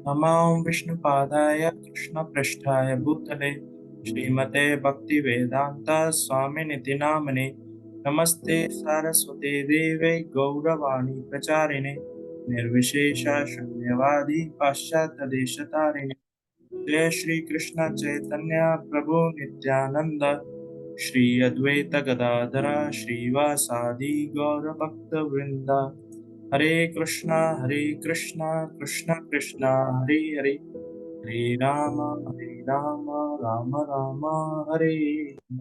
नमां विष्णुपादाय कृष्णपृष्ठाय भूतले श्रीमते भक्तिवेदान्त स्वामिनिति नामने नमस्ते सारस्वते देवे गौरवाणी प्रचारिणे निर्विशेष शून्यवादी पाश्चात्यदेशतारिणे जय श्री कृष्ण चैतन्य प्रभु नित्यानंद श्री अद्वैत गदाधर श्रीवासादि गौर भक्त वृंद हरे Krishna Krishna Krishna Hare Hare Hare Ram Ram Ram Hare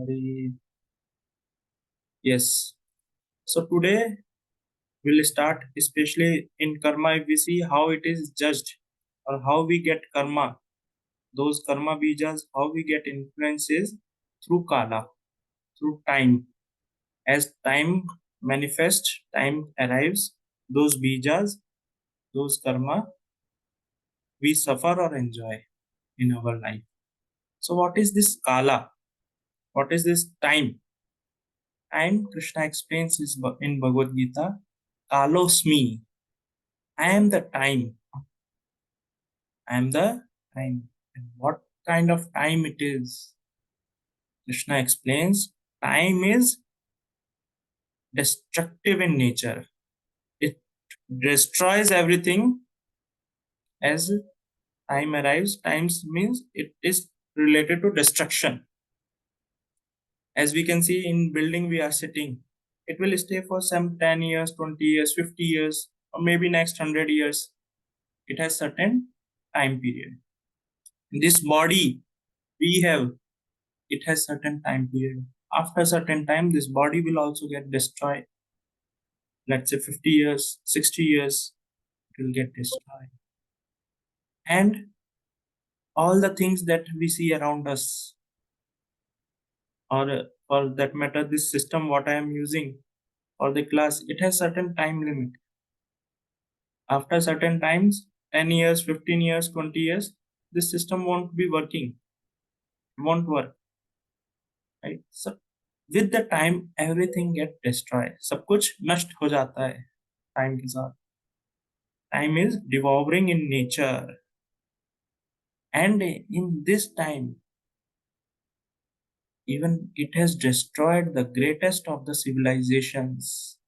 Hare. Yes, so today we'll start, especially in karma, if we see how it is judged or how we get karma, those karma bijas, how we get influences through kala, through time. As time manifests, time arrives, those bijas, those karma, we suffer or enjoy in our life. So what is this kala? What is this time? Time, Krishna explains this in Bhagavad Gita, kalosmi, I am the time. I am the time. And what kind of time it is? Krishna explains, time is destructive in nature. It destroys everything. As time arrives, times means it is related to destruction. As we can see in building we are sitting, it will stay for some 10 years, 20 years, 50 years, or maybe next 100 years. It has certain time period. This body we have, it has certain time period. After certain time, this body will also get destroyed. Let's say 50 years, 60 years, it will get destroyed. And all the things that we see around us, or for that matter, this system what I am using for the class, it has certain time limit. After certain times, 10 years, 15 years, 20 years, this system won't be working, won't work, right? So with the time everything get destroyed, सब कुछ नष्ट हो जाता है time के साथ. Time is devouring in nature, and in this time even it has destroyed the greatest of the civilizations.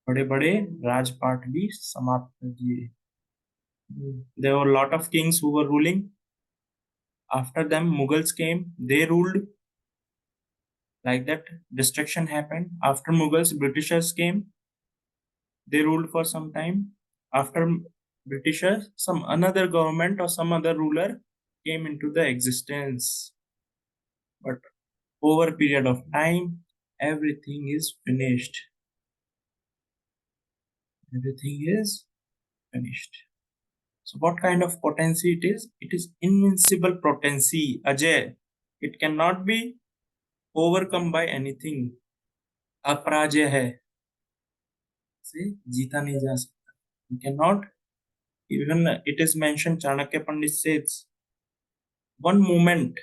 बड़े बड़े राजपाट भी समाप्त कर दिए. There were a lot of kings who were ruling. After them, Mughals came, they ruled. Like that, destruction happened. After Mughals, Britishers came, they ruled for some time. After Britishers, some another government or some other ruler came into the existence. But over a period of time, everything is finished. Everything is finished. So what kind of potency it is? It is invincible potency, Ajay. It cannot be overcome by anything. अपराजय है, से जीता नहीं जा सकता. You cannot, even it is mentioned, Chanakya Pandit says, one moment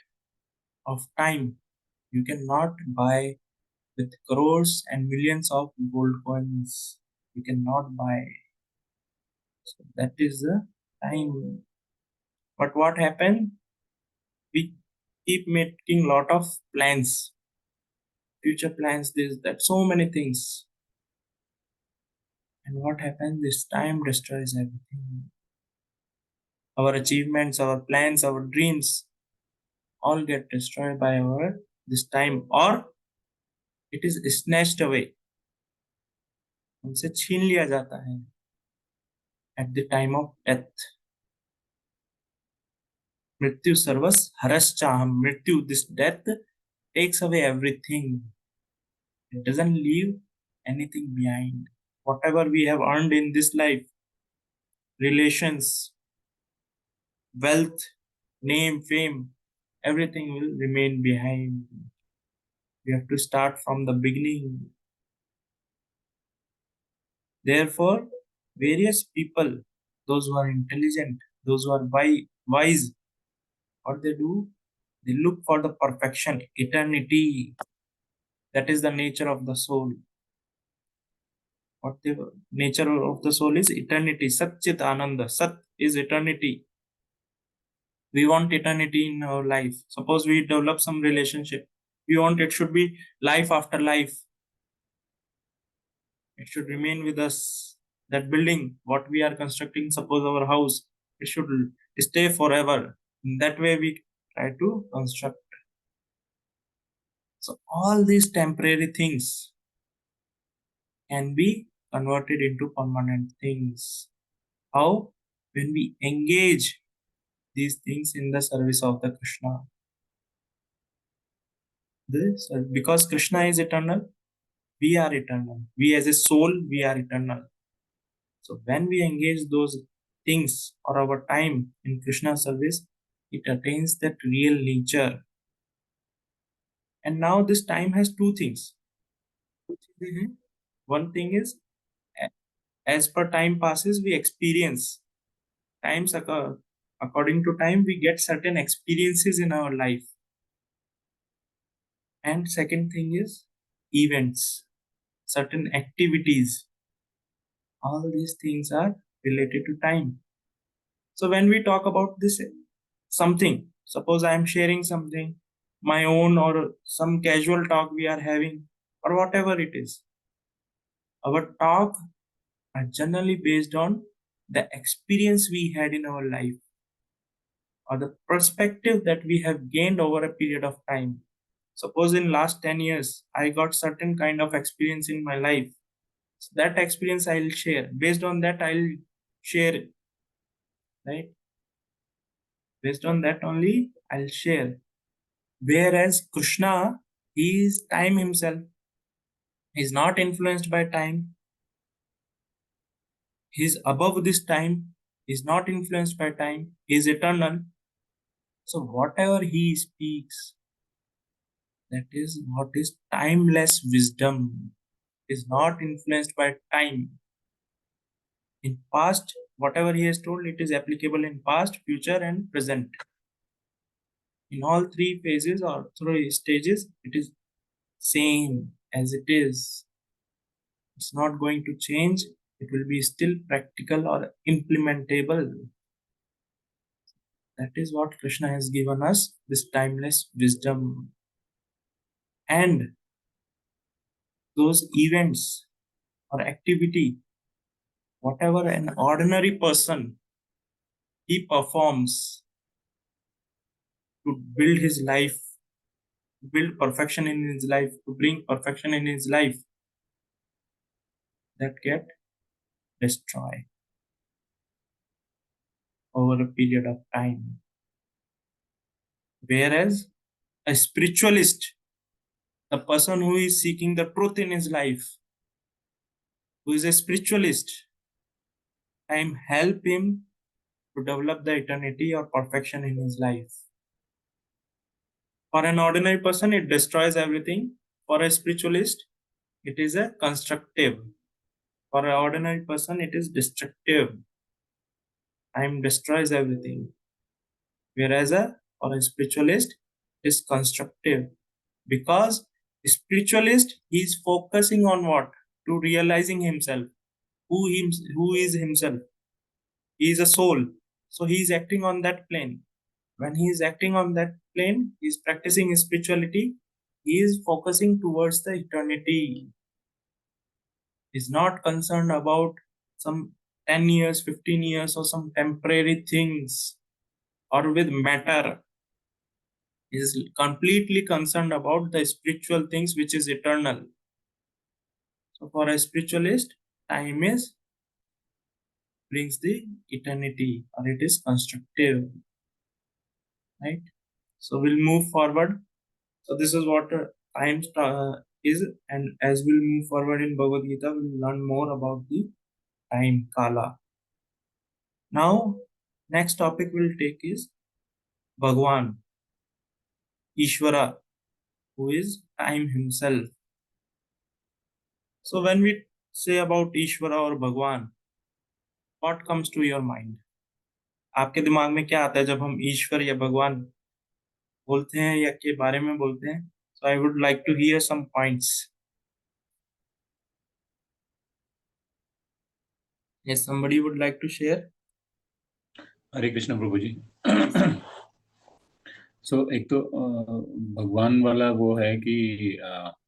of time you cannot buy with crores and millions of gold coins. You cannot buy. So that is the time. But what happened? We keep making lot of plans, future plans, this, that, so many things. And what happens? This time destroys everything. Our achievements, our plans, our dreams, all get destroyed by our this time, or it is snatched away. हमसे छीन लिया जाता है at the time of death. मृत्यु सर्वस हरश्चाहम. मृत्यु, this death takes away everything. It doesn't leave anything behind. Whatever we have earned in this life, relations, wealth, name, fame, everything will remain behind. We have to start from the beginning. Therefore, various people, those who are intelligent, those who are wise, what they do, they look for the perfection, eternity. That is the nature of the soul. what the nature of the soul is eternity. Sat Chit Ananda. Sat is eternity. We want eternity in our life. Suppose we develop some relationship. We want it should be life after life. It should remain with us. That building, what we are constructing, suppose our house, it should stay forever. In that way, we try to construct. So all these temporary things can be converted into permanent things. How? When we engage these things in the service of the Krishna. Because Krishna is eternal, we are eternal. We as a soul, we are eternal. So when we engage those things or our time in Krishna service, it attains that real nature. And now this time has two things. Mhm. One thing is, as per time passes, we experience times occur. According to time, we get certain experiences in our life. And second thing is events, certain activities. All these things are related to time. So when we talk about this something, suppose I am sharing something, my own or some casual talk we are having, or whatever it is, our talk are generally based on the experience we had in our life or the perspective that we have gained over a period of time. Suppose in last 10 years, I got certain kind of experience in my life. So that experience I'll share. Based on that, I'll share it, right? Based on that only, I'll share. Whereas Krishna, he is time himself. He's not influenced by time. He's above this time. He's not influenced by time. He's eternal. So whatever he speaks, that is what is timeless wisdom. Is not influenced by time. In past, whatever he has told, it is applicable in past, future, and present. In all three phases or three stages, it is same as it is. It's not going to change. It will be still practical or implementable. That is what Krishna has given us, this timeless wisdom. And those events or activity, whatever an ordinary person he performs to build his life, to build perfection in his life, to bring perfection in his life, that get destroyed over a period of time. Whereas a spiritualist, the person who is seeking the truth in his life, who is a spiritualist, time help him to develop the eternity or perfection in his life. For an ordinary person, it destroys everything. For a spiritualist, it is a constructive. For an ordinary person, it is destructive. Time destroys everything. Whereas for a spiritualist, it is constructive. Because spiritualist, he is focusing on what? To realizing himself. Who is himself? He is a soul. So he is acting on that plane. When he is acting on that plane, he is practicing his spirituality. He is focusing towards the eternity. He is not concerned about some 10 years, 15 years, or some temporary things or with matter. He is completely concerned about the spiritual things which is eternal. So for a spiritualist, time is brings the eternity or it is constructive, right? So we'll move forward. So this is what time is, and as we'll move forward in Bhagavad Gita, we'll learn more about the time kala. Now, next topic we'll take is Bhagwan, Ishvara, who is time himself. So when we say about Ishvara or Bhagwan, what comes to your mind? आपके दिमाग में क्या आता है जब हम ईश्वर या भगवान बोलते हैं या के बारे में बोलते हैं? So I would like to hear some points. Yes, somebody would like to share? हरे कृष्ण प्रभु जी। सो एक तो भगवान वाला वो है कि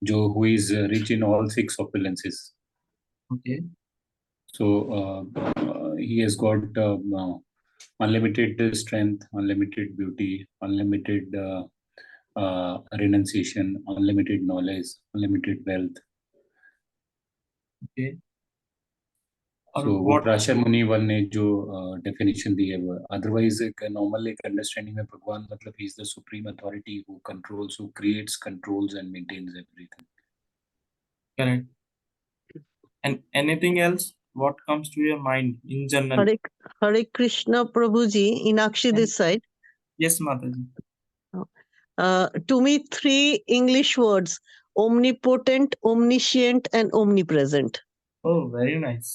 जो who is rich in all six opulences. Okay. So he has got unlimited strength, unlimited beauty, unlimited renunciation, unlimited knowledge, unlimited wealth. Okay. और So वो what? पराशर मुनि वन ने जो डेफिनेशन दी है वो अदरवाइज एक नॉर्मल एक अंडरस्टैंडिंग में भगवान मतलब he is the supreme authority who controls, who creates, controls and maintains everything. Correct. And anything else? What comes to your mind in general? Hare Krishna Prabhuji, Inakshi And- this side. Yes, Mataji. To me, three English words: omnipotent, omniscient, and omnipresent. Oh, very nice.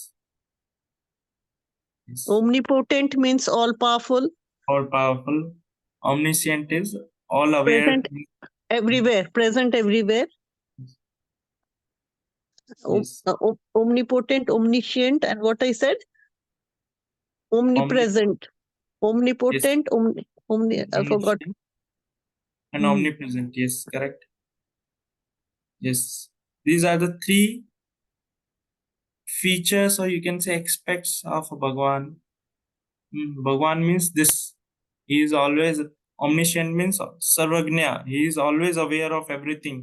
Yes. Omnipotent means all powerful, All powerful. Omniscient is all aware. present everywhere, present everywhere. Yes. Omnipotent, omniscient, and what I said? Omnipresent. Omnipotent, I forgot. Omniscient and Hmm. omnipresent. Yes, correct. Yes. These are the three features, or you can say aspects of Bhagwan. Bhagwan means this. He is always omniscient means sarvagnya. He is always aware of everything.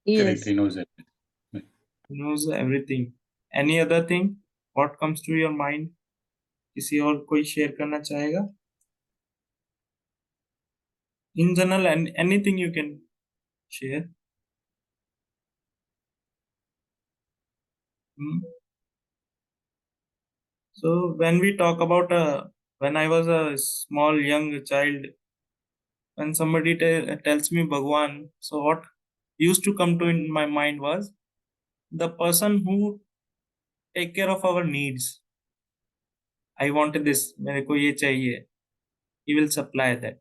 Correct, Yes. He knows it. He knows everything. Any other thing? What comes to your mind? किसी और कोई share करना चाहेगा? In general, and anything you can share. So when we talk about when I was a small young child, when somebody tells me Bhagwan, so what used to come to in my mind was the person who take care of our needs. I wanted this, मेरे को ये चाहिए. He will supply that.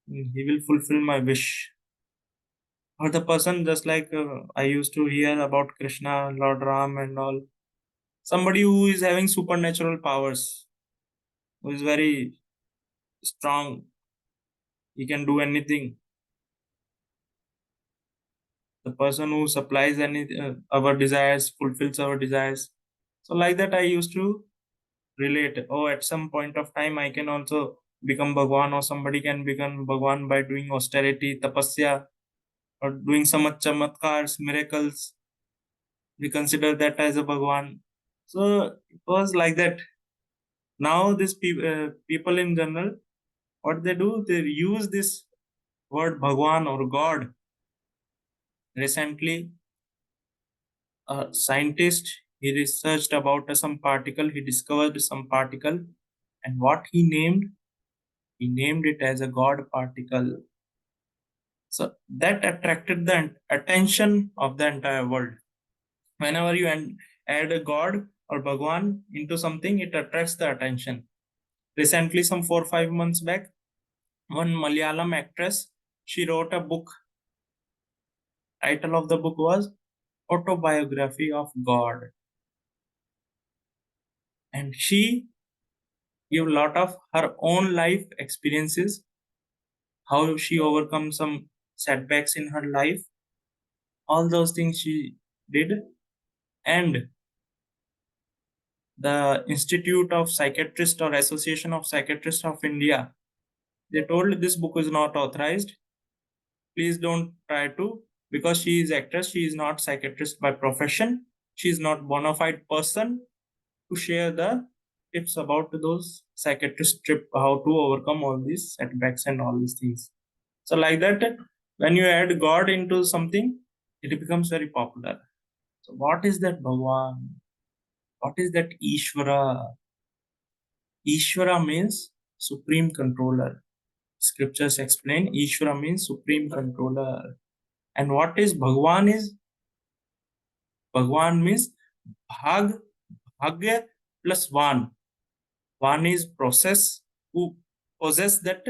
He will fulfill my wish. Or the person just like I used to hear about Krishna, Lord Ram and all. Somebody who is having supernatural powers, who is very strong. He can do anything. The person who supplies our desires, fulfills our desires. So like that I used to relate. Oh, at some point of time I can also become Bhagwan, or somebody can become Bhagwan by doing austerity, tapasya, or doing some chamatkars, miracles. We consider that as a Bhagwan. So it was like that. Now these people in general, what they do, they use this word Bhagwan or God. Recently, a scientist, he researched about some particle, he discovered some particle, and what he named it as a God particle. So that attracted the attention of the entire world. Whenever you add a God or Bhagwan into something, it attracts the attention. Recently, some 4 or 5 months back, one Malayalam actress, she wrote a book. Title of the book was Autobiography of God. And she gave a lot of her own life experiences, how she overcome some setbacks in her life, all those things she did. And the Institute of Psychiatrists or Association of Psychiatrists of India, they told this book is not authorized. Please don't try to, because she is actress, she is not psychiatrist by profession, she is not bona fide person to share the tips about those psychiatrist trip, how to overcome all these setbacks and all these things. So like that, when you add God into something, it becomes very popular. So what is that Bhagwan? What is that Ishvara? Ishvara means supreme controller. Scriptures explain Ishvara means supreme controller. And what is Bhagwan is? Bhagwan means Bhagya plus Van. Van is process, who possess that,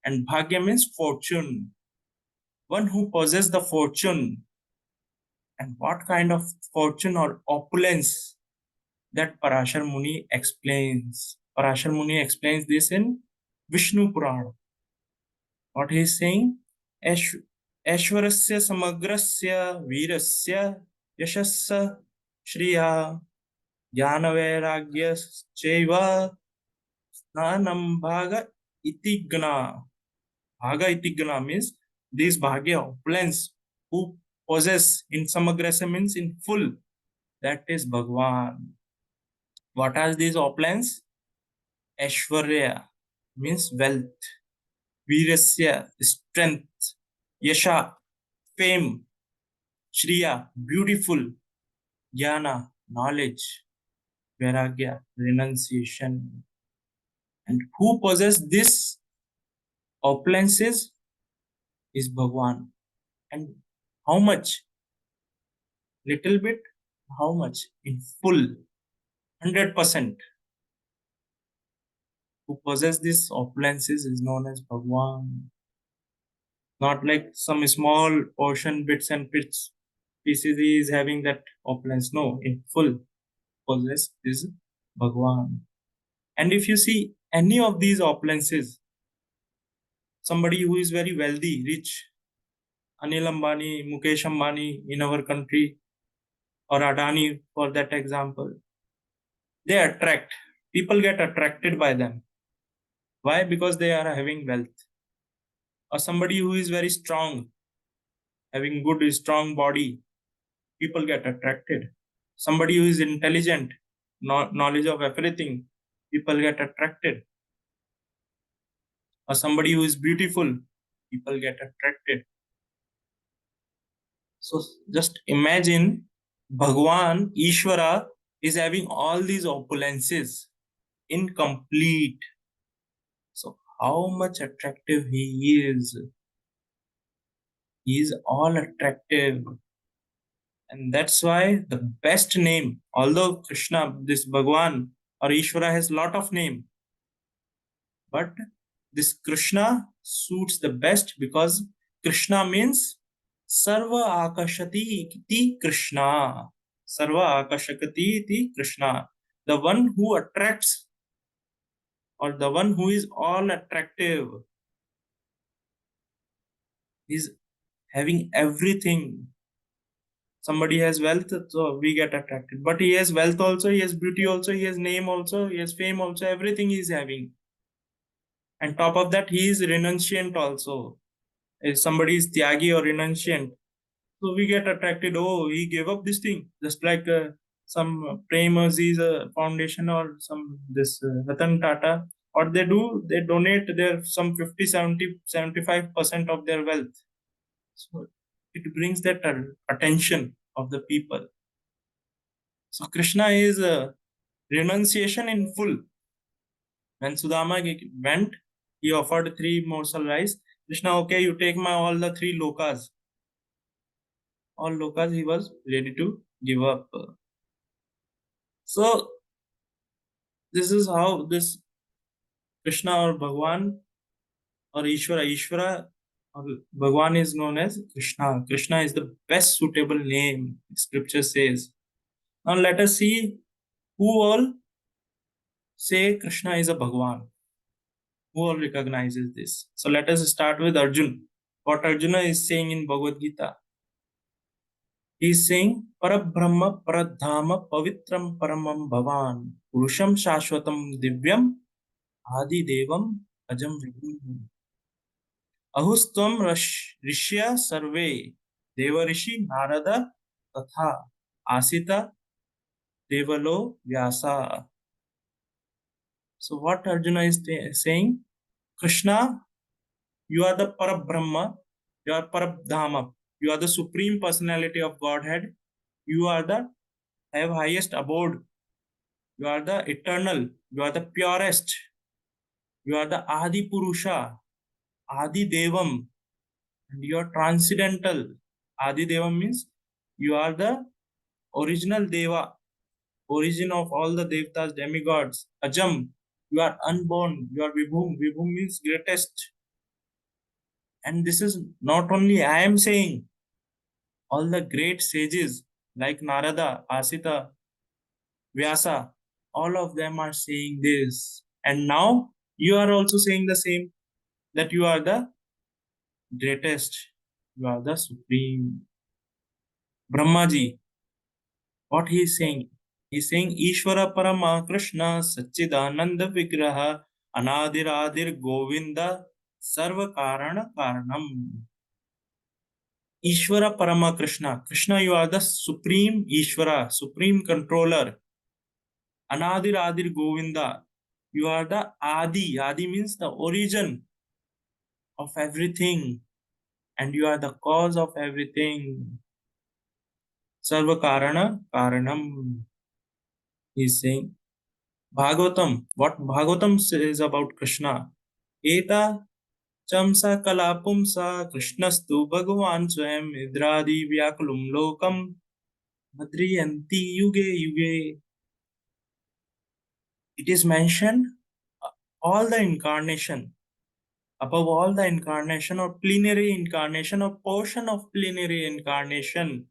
and Bhagya means fortune. One who possesses the fortune. And what kind of fortune or opulence? that Parashar Muni explains. Parashar Muni explains this in Vishnu Purana. What he is saying? Aishwarasya samagrasya virasya yashasya shriya jnana cheva snanam bhaga itigna. Bhaga itigna means these bhagya opulence who possess in samagrasya means in full. That is Bhagwan. What are these opulence? Aishwarya means wealth. Virasya, strength. Yasha, fame. Shriya, beautiful. Jnana, knowledge. Vairagya, renunciation. And who possess this opulences is Bhagwan. And how much? Little bit? How much? In full. 100%. Who possess this opulences is known as Bhagwan. Not like some small portion bits and bits pieces he is having that opulence. No, in full possess is Bhagwan. And if you see any of these opulences, somebody who is very wealthy, rich, Anil Ambani, Mukesh Ambani in our country, or Adani for that example, they attract. People get attracted by them. Why? Because they are having wealth. Or somebody who is very strong, having good, strong body, people get attracted. Somebody who is intelligent, knowledge of everything, people get attracted. Or somebody who is beautiful, people get attracted. So just imagine Bhagwan, Ishvara is having all these opulences incomplete. So how much attractive he is? He is all attractive. And that's why the best name, although Krishna, this Bhagwan or Ishvara has lot of name, but this Krishna suits the best because Krishna means Sarva Akashati iti Krishna. Sarva Akashakati iti Krishna. The one who attracts or the one who is all attractive is having everything. Somebody has wealth, so we get attracted. But he has wealth also, he has beauty also, he has name also, he has fame also, everything he is having. And top of that, he is renunciant also. If somebody is tyagi or renunciant, so we get attracted. Oh, he gave up this thing. Just like some Prem Aziz foundation or some this Ratan Tata. What they do, they donate their some 50, 70, 75% of their wealth. So it brings that attention of the people. So Krishna is renunciation in full. When Sudama went, he offered 3 morsel rice. Krishna, okay, you take my all the 3 lokas. All lokas he was ready to give up. So this is how this Krishna or Bhagwan or Ishvara or Bhagwan is known as Krishna. Krishna is the best suitable name, scripture says. Now let us see who all say Krishna is a Bhagwan. Who all recognizes this? So let us start with Arjun. What Arjuna is saying in Bhagavad Gita. He is saying, Parabrahma Paradhama Pavitram Paramam Bhavan Purusham Shashwatam Divyam Adi Devam Ajam Vibhum Ahustvam Rishya Sarve Devarishi Narada Tatha Asita Devalo Vyasa. So what Arjuna is saying? Krishna, you are the Parabrahma, you are Parabdhama, you are the supreme personality of Godhead, you are the have highest abode, you are the eternal, you are the purest, you are the Adi Purusha, Adi Devam, and you are transcendental. Adi Devam means you are the original Deva, origin of all the Devtas, demigods. Ajam, you are unborn, you are Vibhum. Vibhum means greatest. And this is not only I am saying, all the great sages like Narada, Asita, Vyasa, all of them are saying this. And now you are also saying the same, that you are the greatest, you are the supreme. Brahmaji, what he is saying? He is saying Ishvara Parama Krishna Satchidananda Vigraha Anadir Adir Govinda Sarva Karana Karanam. Ishvara Parama Krishna. Krishna, you are the supreme Ishvara, supreme controller. Anadir Adir Govinda. You are the Adi. Adi means the origin of everything. And you are the cause of everything. Sarva Karana Karanam. He is saying. Bhagavatam. What Bhagavatam says about Krishna? Eta chamsa kalapumsa Krishnastu Bhagavan Swam Idradi Vyakulum Lokam Madriyanti Yuge Yuge. It is mentioned all the incarnation, above all the incarnation or plenary incarnation or portion of plenary incarnation,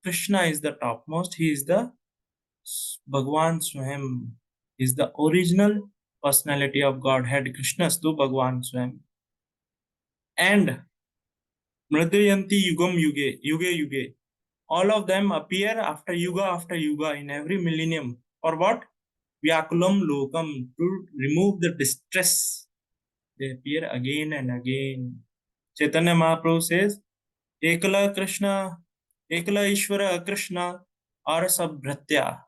Krishna is the topmost. He is the Bhagwan Swam. He is the original personality of Godhead. Krishnastu Bhagwan Swam. And Mridriyanti Yugam Yuge, Yuge Yuge. All of them appear after yuga in every millennium. For what? Vyakulam Lokam, to remove the distress. They appear again and again. Chaitanya Mahaprabhu says, Ekala Krishna, Ekala Ishvara Krishna, or Sabhratya.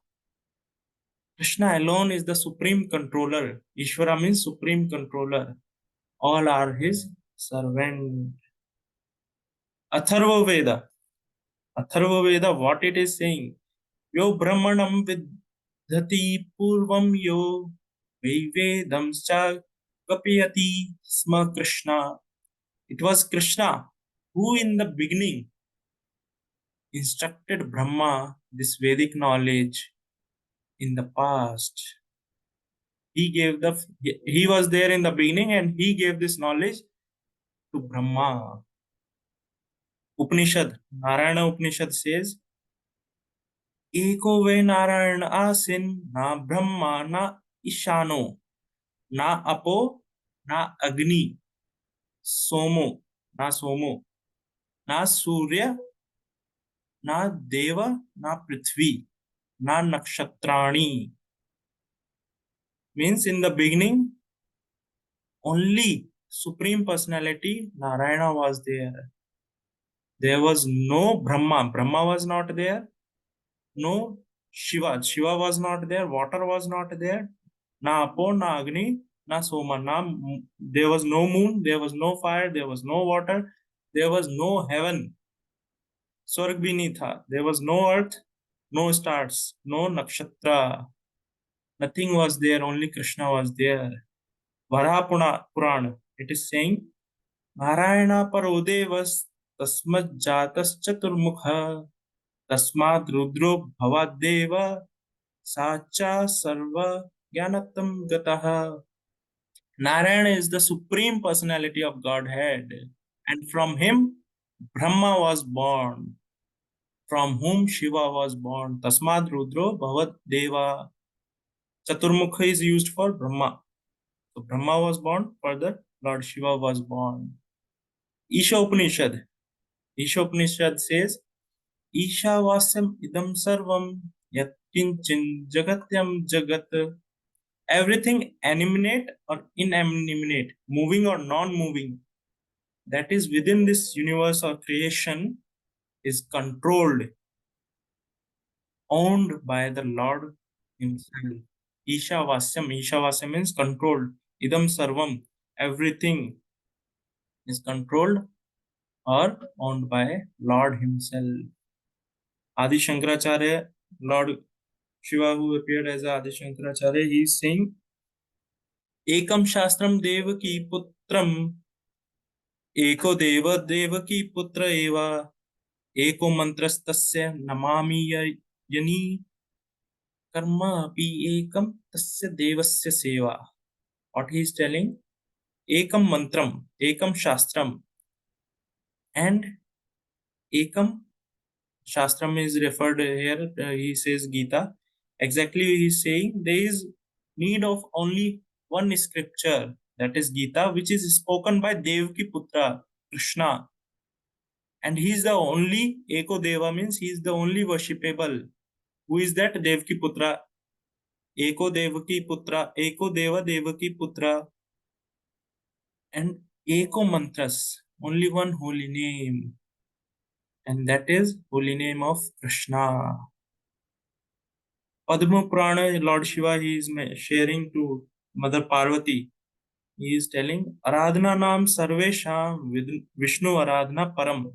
Krishna alone is the supreme controller. Ishvara means supreme controller. All are his servant. Atharva Veda. Atharva Veda, what it is saying? Yo Brahmanam Vidhati Purvam Yo Vedam Cha Kapiyati Sma Krishna. It was Krishna who in the beginning instructed Brahma this Vedic knowledge in the past. He was there in the beginning and he gave this knowledge to Brahma. Upanishad, Narayana Upanishad says, Eko ve Narayana asin na Brahma na Ishano na Apo na Agni Somo na Surya na Deva na Prithvi na Nakshatrani. Means in the beginning only Supreme Personality Narayana was there. There was no Brahma. Brahma was not there. No Shiva. Shiva was not there. Water was not there. Na Apo, na Agni, na Soma. There was no moon. There was no fire. There was no water. There was no heaven. Swarg bhi nahi tha. There was no earth, no stars, no nakshatra. Nothing was there. Only Krishna was there. Varaha Purana. It is saying, Narayana parodevas tasmat jatas chaturmukha tasmat rudro bhavadeva sacha sarva gyanatam gataha. Narayana is the supreme personality of Godhead, and from him Brahma was born, from whom Shiva was born. Tasmat rudro bhavadeva. Chaturmukha is used for Brahma. So Brahma was born, further Lord Shiva was born. Isha Upanishad. Isha Upanishad says, Isha Vasyam idam sarvam yat kinchin jagatyam jagat. Everything animate or inanimate, moving or non-moving, that is within this universe or creation is controlled, owned by the Lord himself. Isha Vasyam means controlled. Idam sarvam, everything is controlled or owned by Lord himself. Adi Shankaracharya, Lord Shiva who appeared as Adi Shankaracharya, he is saying, Ekam Shastram Devaki Putram, Eko Deva Devaki Putra Eva, Eko Mantrastasya Namami Yani Karma Api Ekam Tasya Devasya Seva. What he is telling? Ekam Mantram, Ekam Shastram, and Ekam Shastram is referred here, he says Gita. Exactly, he is saying there is need of only one scripture, that is Gita, which is spoken by Devaki Putra, Krishna. And he is the only Eko Deva, means he is the only worshipable. Who is that? Devaki Putra. Eko Devaki Putra, Eko Deva Devaki Putra. And Eko Mantras, only one holy name. And that is holy name of Krishna. Padma Purana, Lord Shiva, he is sharing to Mother Parvati. He is telling, Aradhana Nam Sarvesham Vishnu Aradhana Param.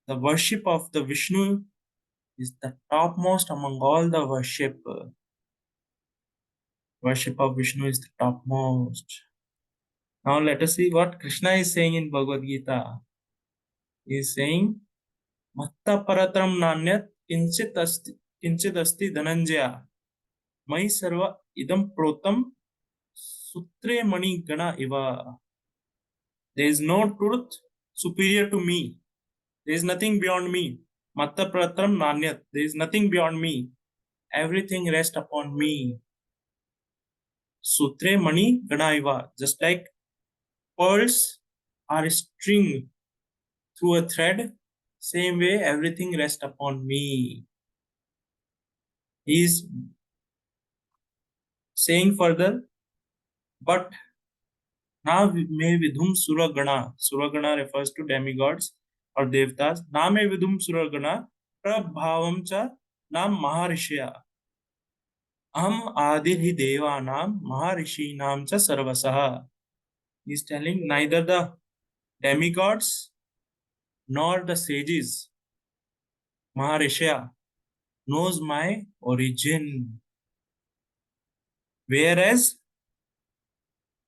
The worship of the Vishnu is the topmost among all the worship. Worship of Vishnu is the topmost. Now let us see what Krishna is saying in Bhagavad Gita. He is saying, Matta Paratram Nanyat Kinchit Asti Dhananjaya. Mai Sarva Idam Protam Sutre Mani Gana Iva. There is no truth superior to me. There is nothing beyond me. Matta Pratram Nanyat. There is nothing beyond me. Everything rests upon me. Sutre Mani Gana Iva. Just like pearls are string through a thread, same way everything rests upon me. He is saying further, but now may vidhum suragana. Suragana refers to demigods or devtas. Na me vidhum suragana prabhavam cha nam maharishya. Aham adirhi devanam maharishi nam cha sarvasaha. He is telling neither the demigods nor the sages, maharishya, knows my origin. Whereas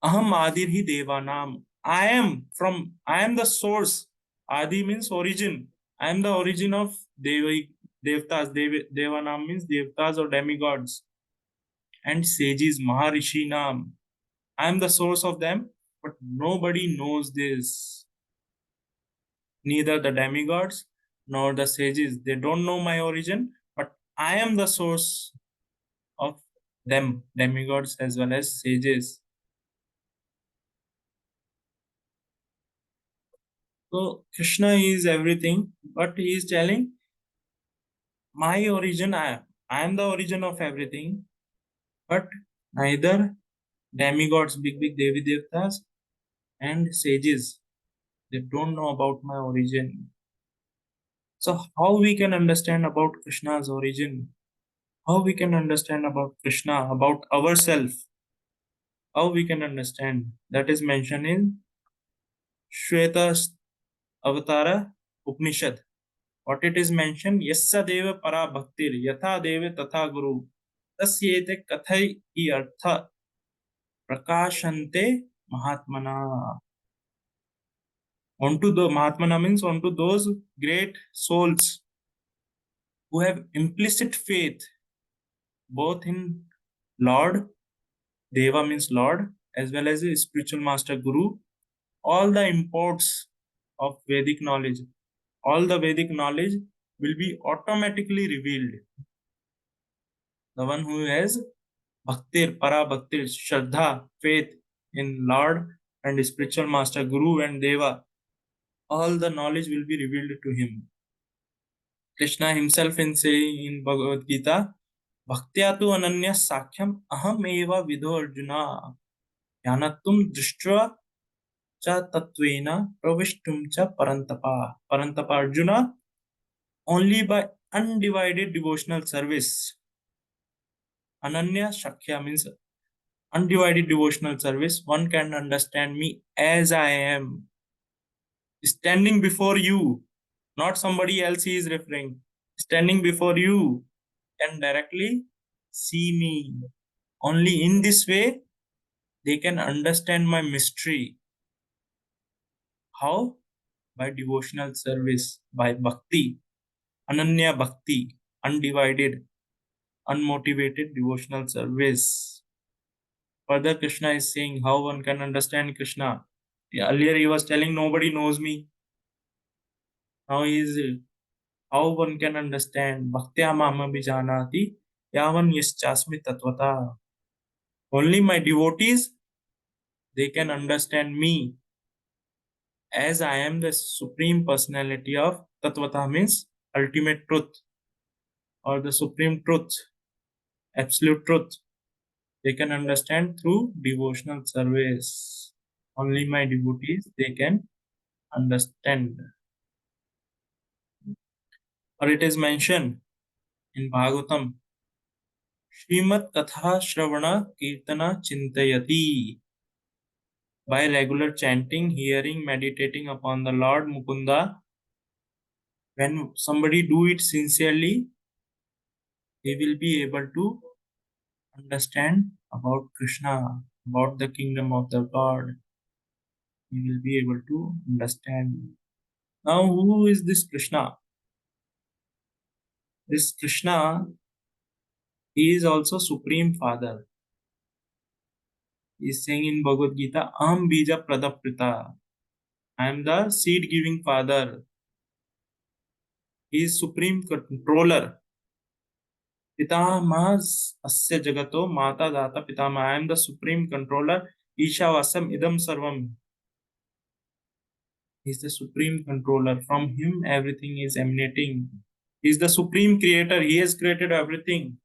Aham Adirhi Devanam. I am the source. Adi means origin. I am the origin of Devtas. Devanam means Devtas or demigods. And sages, Maharishi Nam. I am the source of them, but nobody knows this. Neither the demigods nor the sages. They don't know my origin, but I am the source of them, demigods as well as sages. So Krishna is everything, but he is telling my origin, I am the origin of everything, but neither demigods, big Devi Devtas and sages, they don't know about my origin. So how we can understand about Krishna's origin? How we can understand about Krishna, about ourselves? How we can understand? That is mentioned in Shweta Avatara Upanishad. What it is mentioned, Yassa Deva Para Bhaktir, Yatha Deva Tatha Guru, Tasyete Kathai I Artha Prakashante Mahatmana. Onto the Mahatmana means onto those great souls who have implicit faith both in Lord, Deva means Lord, as well as the spiritual master Guru, all the imports of Vedic knowledge, all the Vedic knowledge will be automatically revealed. The one who has Bhaktir, Para Bhaktir, Shraddha, faith in Lord and spiritual master, Guru and Deva, all the knowledge will be revealed to him. Krishna himself in saying in Bhagavad Gita, Bhaktya tu ananya sakhyam aham eva vidho arjuna yanatum drishtva cha tatvena pravishtum cha parantapa. Parantapa Arjuna, only by undivided devotional service. Ananya Shakya means undivided devotional service, one can understand me as I am, standing before you, not somebody else he is referring. Standing before you can directly see me. Only in this way they can understand my mystery. How? By devotional service, by bhakti, ananya bhakti, undivided, unmotivated devotional service. Further, Krishna is saying how one can understand Krishna. Earlier he was telling nobody knows me. Now he is how one can understand Bhaktya Mama Bijanati yavan yaschasmi tatvata. Only my devotees, they can understand me as I am the supreme personality of tatvata, means ultimate truth or the supreme truth, absolute truth. They can understand through devotional service. Only my devotees, they can understand. Or it is mentioned in Bhagavatam, Srimad Katha Shravana Kirtana Chintayati. By regular chanting, hearing, meditating upon the Lord Mukunda, when somebody do it sincerely, he will be able to understand about Krishna, about the kingdom of the God. He will be able to understand. Now, who is this Krishna? This Krishna, he is also Supreme Father. He is saying in Bhagavad Gita, Aham Bija Pradaprita. I am the seed giving Father. He is Supreme Controller. Pitamaha Asya Jagato Mata Data Pitama. I am the Supreme Controller. Ishavasam Idam Sarvam. He is the Supreme Controller. From him, everything is emanating. He is the Supreme Creator. He has created everything.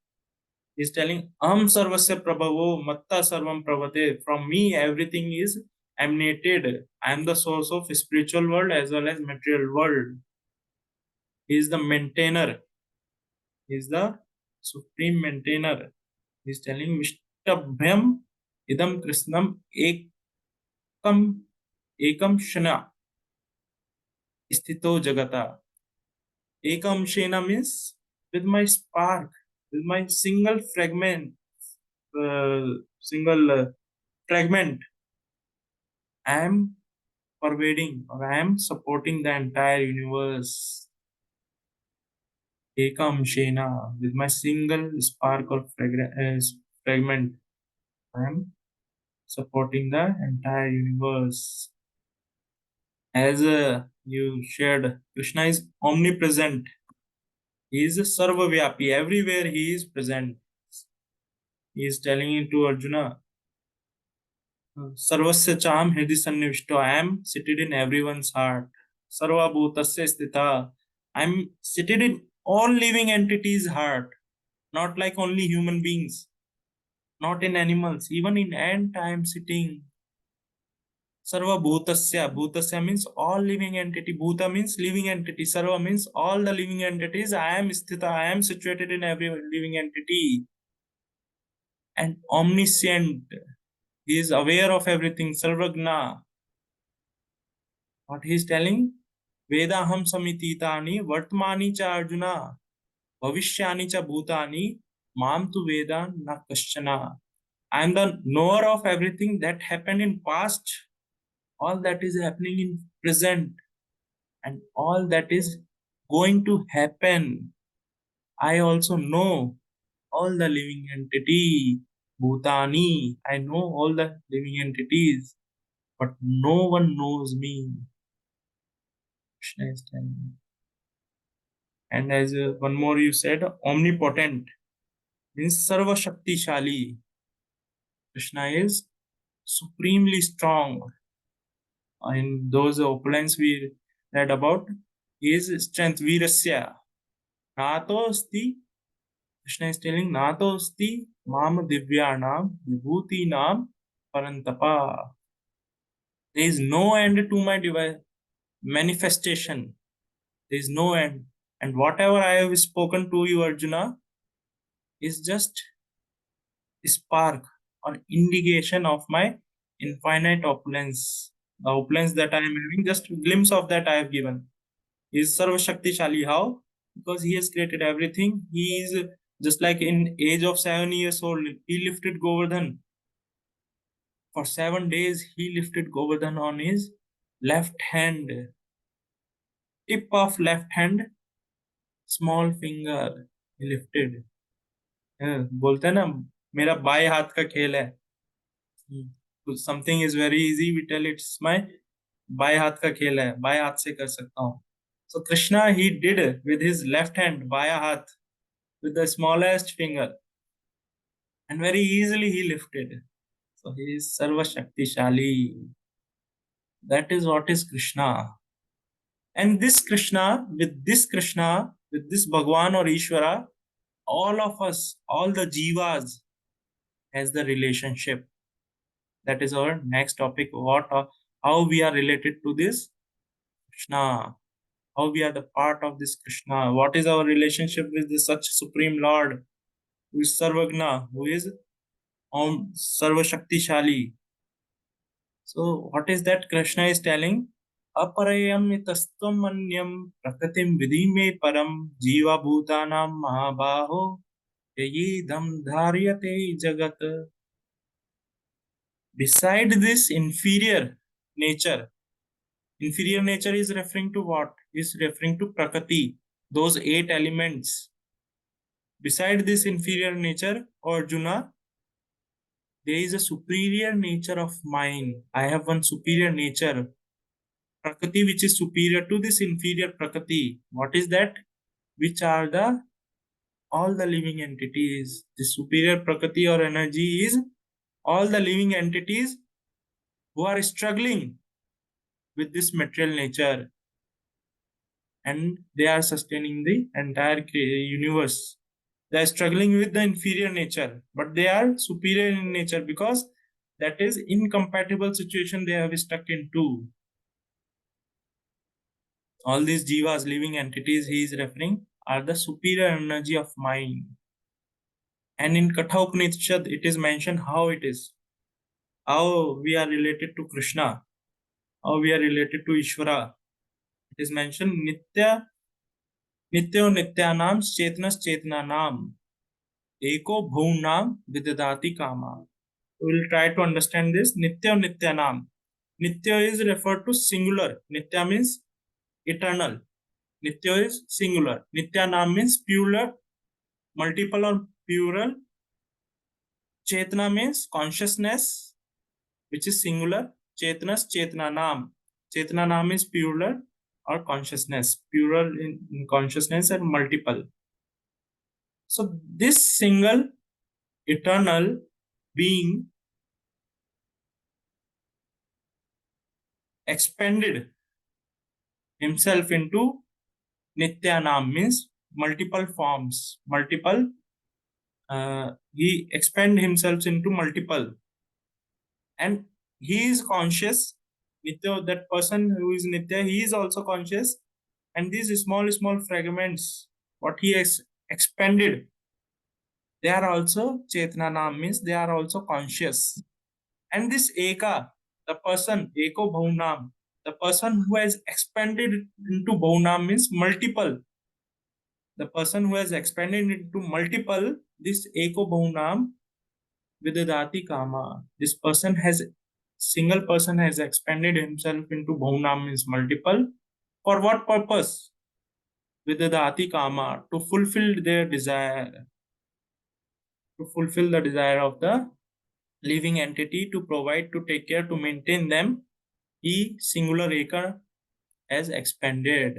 He is telling, Aham Sarvasya Prabhavo Matta Sarvam Pravate. From me, everything is emanated. I am the source of spiritual world as well as material world. He is the maintainer. He is the supreme maintainer. He is telling Vishtabhyam Idam Krishnam Ekam Ekam Shana Sthito Jagata. Ekam Shena means with my spark, with my single fragment, uh, single fragment, I am pervading or I am supporting the entire universe. Ekam Shena, with my single spark or fragment, I am supporting the entire universe. As you shared, Krishna is omnipresent. He is Sarvavyapi. Everywhere he is present. He is telling it to Arjuna, Sarvasya cham hridhi sannivishto. I am seated in everyone's heart. Sarva bhutasya sthita. I am seated in all living entities' heart. Not like only human beings. Not in animals. Even in ant I am sitting. Sarva bhutasya. Bhutasya means all living entity. Bhuta means living entity. Sarva means all the living entities. I am sthita. I am situated in every living entity. And omniscient. He is aware of everything. Sarvagna. What he is telling? Vedaham samititani vartmani cha Arjuna. Bhavishyani cha bhutani. Mam tu veda na kaschana. I am the knower of everything that happened in past. All that is happening in present. And all that is going to happen. I also know all the living entity, Bhutani. I know all the living entities, but no one knows me. Krishna is telling me. And as one more you said, omnipotent means Sarva Shakti Shali. Krishna is supremely strong. In those opulence we read about, his strength, Virasya. Natosti, Krishna is telling, Natosti Mam Divyanam Vibhutinam Parantapa. There is no end to my manifestation. There is no end. And whatever I have spoken to you, Arjuna, is just spark or indication of my infinite opulence. The opulence that I am having, just a glimpse of that I have given. He is Sarva Shakti-shali. How? Because he has created everything. He is just like in age of 7 years old, he lifted Govardhan. For 7 days, he lifted Govardhan on his left hand. Tip of left hand, small finger, he lifted. बोलते हैं ना मेरा बाएं हाथ का खेल है. Something is very easy, we tell it's my बाएं हाथ का खेल है, बाएं हाथ से कर सकता हूँ. So Krishna, he did with his left hand, बाया हाथ, with the smallest finger, and very easily he lifted. So he is Sarva Shaktishali. That is what is Krishna. And this Krishna, with this Bhagwan or Ishvara, all of us, all the jivas has the relationship. That is our next topic. How we are related to this Krishna. How we are the part of this Krishna. What is our relationship with this such Supreme Lord, who is Sarvagna, who is Sarva Shaktishali. So what is that Krishna is telling? Aparayam itastvam manyam prakatim vidime param jiva bhutanam mahabaho yayidam dharyate jagat. Beside this inferior nature is referring to what? Is referring to Prakriti, those 8 elements. Beside this inferior nature, Arjuna, there is a superior nature of mine. I have one superior nature, Prakriti, which is superior to this inferior Prakriti. What is that? Which are all the living entities. The superior Prakriti or energy is all the living entities who are struggling with this material nature, and they are sustaining the entire universe. They are struggling with the inferior nature, but they are superior in nature because that is incompatible situation they have stuck into. All these jivas, living entities he is referring, are the superior energy of mind. And in Katha Upanishad, it is mentioned how it is, how we are related to Krishna, how we are related to Ishvara. It is mentioned Nitya Nityo Nityanam Chetnas Chetnanam Eko Bhunam Vidadati Kama. We will try to understand this. Nitya Nityanam. Nitya is referred to singular. Nitya means eternal. Nitya is singular. Nityanam means plural, multiple or plural. Chetna means consciousness, which is singular. Chetnas Chetnanam. Chetnanam is plural or consciousness. Plural in consciousness and multiple. So this single eternal being expanded himself into Nityanam, means multiple forms, multiple. He expand himself into multiple, and he is conscious. Nitya, that person who is Nitya, he is also conscious, and these small fragments, what he has expanded, they are also Chetnanam, means they are also conscious. And this Eka, the person, Eko Bhaunam, the person who has expanded into Bhaunam means multiple. The person who has expanded into multiple, this Eko Bhaunam Vidadati Kama. This person has, single person has expanded himself into Bhaunam means multiple. For what purpose? Vidadati Kama, to fulfill their desire. To fulfill the desire of the living entity, to provide, to take care, to maintain them, he, singular Eka, has expanded.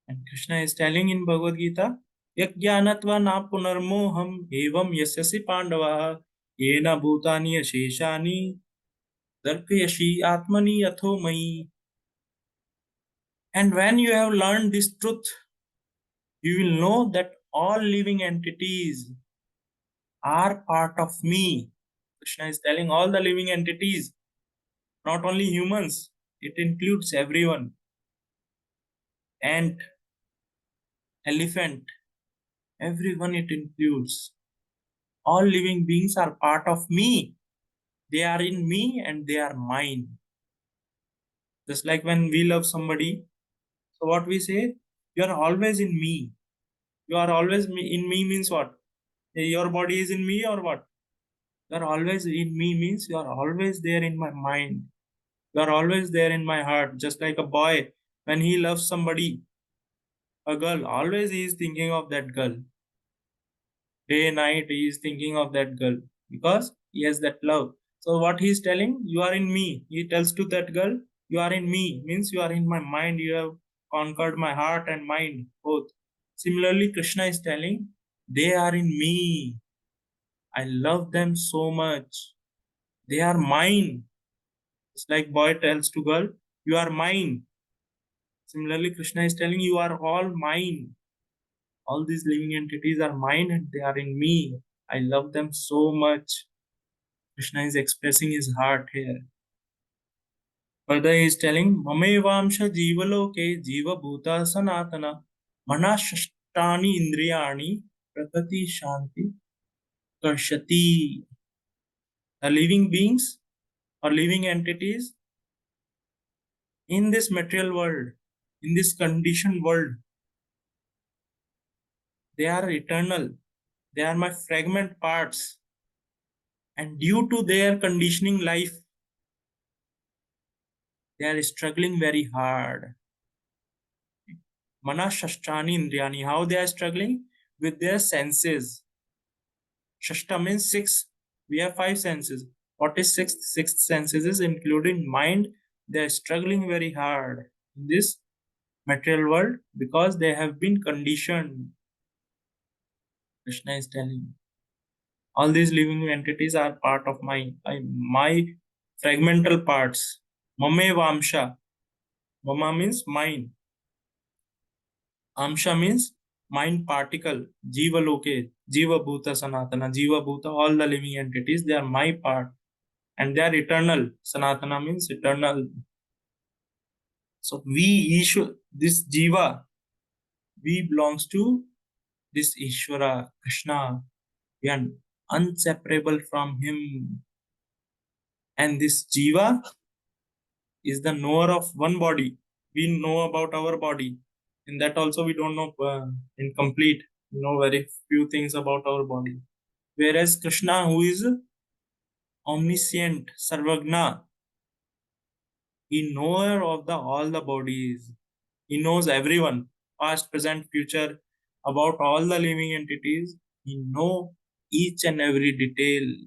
And Krishna is telling in Bhagavad Gita, Yajnanatva na punarmoham evam yasyasi pandava yena bhutani asheshani darkayashi atmani yatho mai. And when you have learned this truth, you will know that all living entities are part of me. Krishna is telling all the living entities, not only humans, it includes everyone. Ant, elephant, everyone it includes. All living beings are part of me. They are in me and they are mine. Just like when we love somebody, so what we say, you are always in me. You are always in me means what? Your body is in me or what? You are always in me means you are always there in my mind. You are always there in my heart. Just like a boy, when he loves somebody, a girl, always he is thinking of that girl. Day, night, he is thinking of that girl because he has that love. So what he is telling, you are in me. He tells to that girl, you are in me, means you are in my mind. You have conquered my heart and mind, both. Similarly, Krishna is telling, they are in me. I love them so much. They are mine. It's like boy tells to girl, you are mine. Similarly, Krishna is telling, you are all mine. All these living entities are mine and they are in me. I love them so much. Krishna is expressing his heart here. Further, he is telling, Mamevamsha jivaloke jiva bhuta sanatana manashashtani indriyani prakriti shanti karshati. The living beings or living entities in this material world, in this conditioned world, they are eternal. They are my fragment parts. And due to their conditioning life, they are struggling very hard. Manashashtani indriyani. How they are struggling? With their senses. Shashta means six. We have five senses. What is sixth? Sixth senses is including mind. They are struggling very hard in this material world because they have been conditioned. Krishna is telling. All these living entities are part of my fragmental parts. Mame vamsha. Mama means mind. Amsha means mind particle. Jiva loke. Jiva bhuta sanatana. Jiva bhuta, all the living entities, they are my part. And they are eternal. Sanatana means eternal. So we, this Jiva, we belongs to this Ishvara, Krishna. We are inseparable from him. And this Jiva is the knower of one body. We know about our body. In that also we don't know in complete. We know very few things about our body. Whereas Krishna, who is omniscient, Sarvagna, he knower of all the bodies. He knows everyone, past, present, future, about all the living entities. He know each and every detail.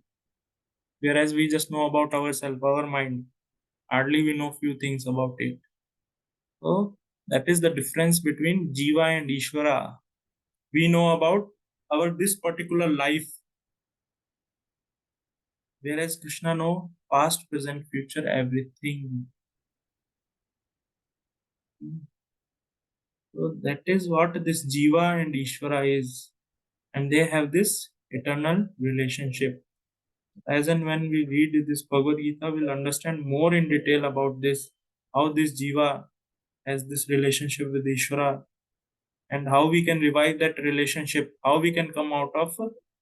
Whereas we just know about ourselves, our mind. Hardly we know few things about it. So that is the difference between Jiva and Ishvara. We know about our this particular life, whereas Krishna know past, present, future, everything. So that is what this Jiva and Ishvara is, and they have this eternal relationship. As and when we read this Bhagavad Gita, we'll understand more in detail about this, how this Jiva has this relationship with Ishvara, and how we can revive that relationship, how we can come out of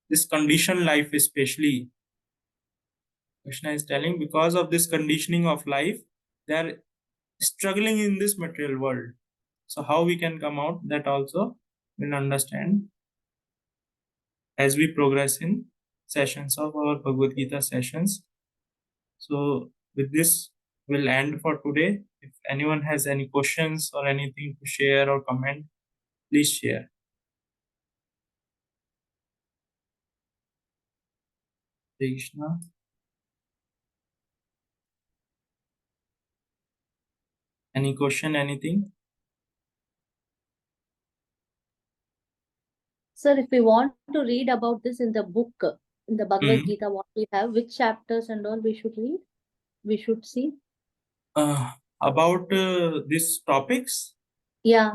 this conditioned life, especially. Krishna is telling, because of this conditioning of life, they are struggling in this material world. So how we can come out, that also we'll understand as we progress in sessions of our Bhagavad Gita sessions. So with this, we'll end for today. If anyone has any questions or anything to share or comment, please share. Hare Krishna. Any question, anything? Sir, if we want to read about this in the book, in the Bhagavad Gita, what we have, which chapters and all we should read, we should see? About these topics? Yeah.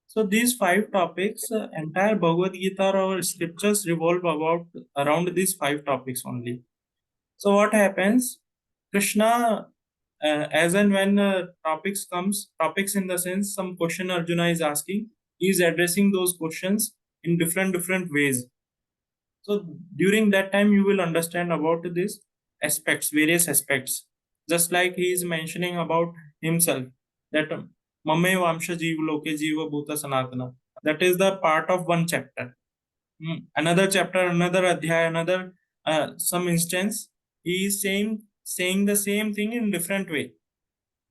So these five topics, entire Bhagavad Gita or scriptures revolve around these five topics only. So what happens? Krishna, as and when topics in the sense some question Arjuna is asking, he is addressing those questions in different ways. So during that time, you will understand about these aspects, various aspects. Just like he is mentioning about himself, that Mame Vamsha Jiva Loke Jiva Bhuta Sanatana. That is the part of one chapter. Another chapter, another adhyaya, another some instance, he is saying the same thing in different way.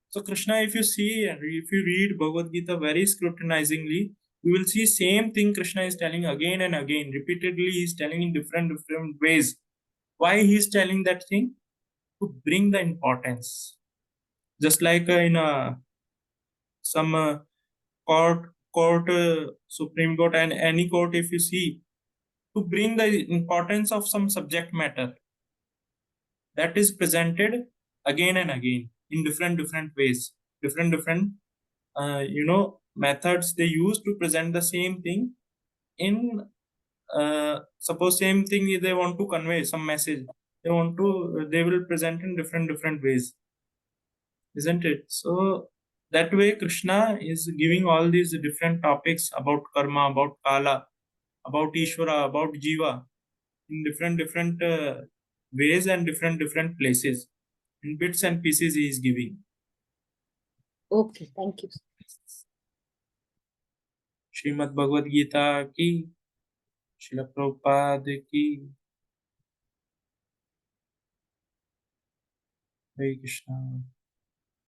So Krishna, if you read Bhagavad Gita very scrutinizingly, you will see same thing Krishna is telling again and again. Repeatedly, he is telling in different ways. Why he is telling that thing? To bring the importance. Just like in some court court, Supreme Court, and any court, if you see, to bring the importance of some subject matter that is presented again and again in different ways, different methods they use to present the same thing in suppose same thing they want to convey some message, they will present in different ways, isn't it? So that way Krishna is giving all these different topics about karma, about kala, about Ishvara, about jiva in different ways and different places. In bits and pieces he is giving. Okay, thank you. Srimad Bhagavad Gita ki, Srila Prabhupada ki. Hare Krishna.